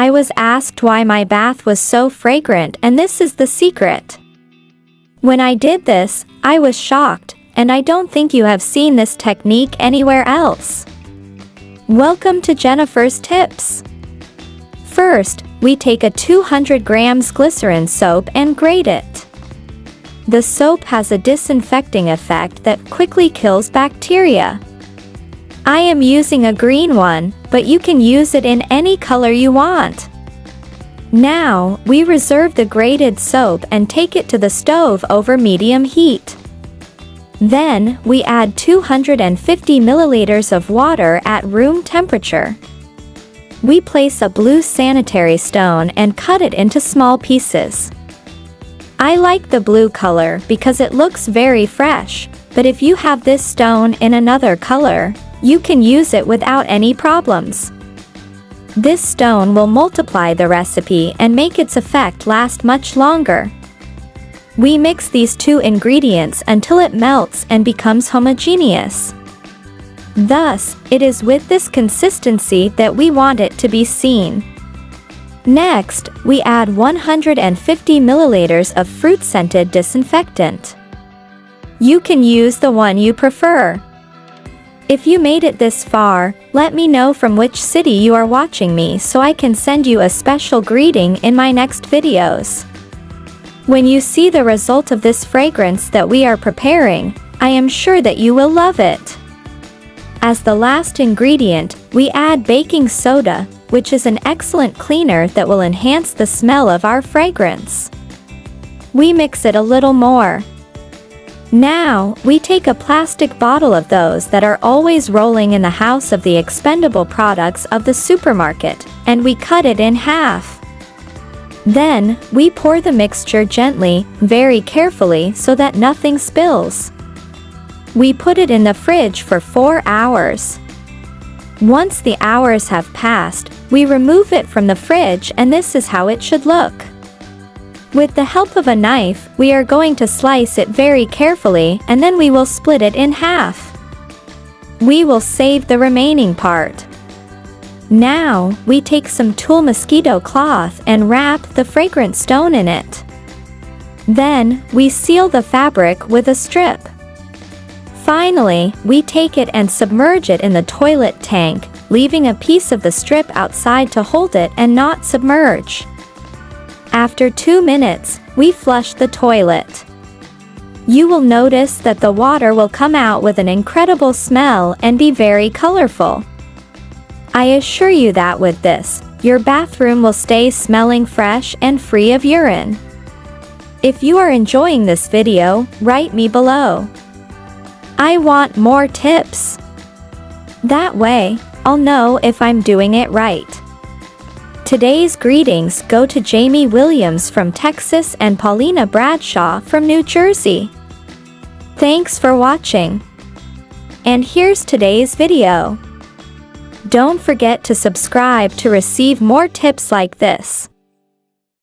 I was asked why my bath was so fragrant, and this is the secret. When I did this, I was shocked, and I don't think you have seen this technique anywhere else. Welcome to Jennifer's Tips. First, we take a 200 grams glycerin soap and grate it. The soap has a disinfecting effect that quickly kills bacteria. I am using a green one, but you can use it in any color you want. Now, we reserve the grated soap and take it to the stove over medium heat. Then, we add 250 milliliters of water at room temperature. We place a blue sanitary stone and cut it into small pieces. I like the blue color because it looks very fresh, but if you have this stone in another color, you can use it without any problems. This stone will multiply the recipe and make its effect last much longer. We mix these two ingredients until it melts and becomes homogeneous. Thus, it is with this consistency that we want it to be seen. Next, we add 150 milliliters of fruit-scented disinfectant. You can use the one you prefer. If you made it this far, let me know from which city you are watching me so I can send you a special greeting in my next videos. When you see the result of this fragrance that we are preparing, I am sure that you will love it. As the last ingredient, we add baking soda, which is an excellent cleaner that will enhance the smell of our fragrance. We mix it a little more. Now, we take a plastic bottle of those that are always rolling in the house of the expendable products of the supermarket, and we cut it in half. Then, we pour the mixture gently, very carefully so that nothing spills. We put it in the fridge for 4 hours. Once the hours have passed, we remove it from the fridge, and this is how it should look. With the help of a knife, we are going to slice it very carefully, and then we will split it in half. We will save the remaining part. Now, we take some tulle mosquito cloth and wrap the fragrant stone in it. Then, we seal the fabric with a strip. Finally, we take it and submerge it in the toilet tank, leaving a piece of the strip outside to hold it and not submerge. After 2 minutes, we flush the toilet. You will notice that the water will come out with an incredible smell and be very colorful. I assure you that with this, your bathroom will stay smelling fresh and free of urine. If you are enjoying this video, write me below. I want more tips. That way, I'll know if I'm doing it right. Today's greetings go to Jamie Williams from Texas and Paulina Bradshaw from New Jersey. Thanks for watching. And here's today's video. Don't forget to subscribe to receive more tips like this.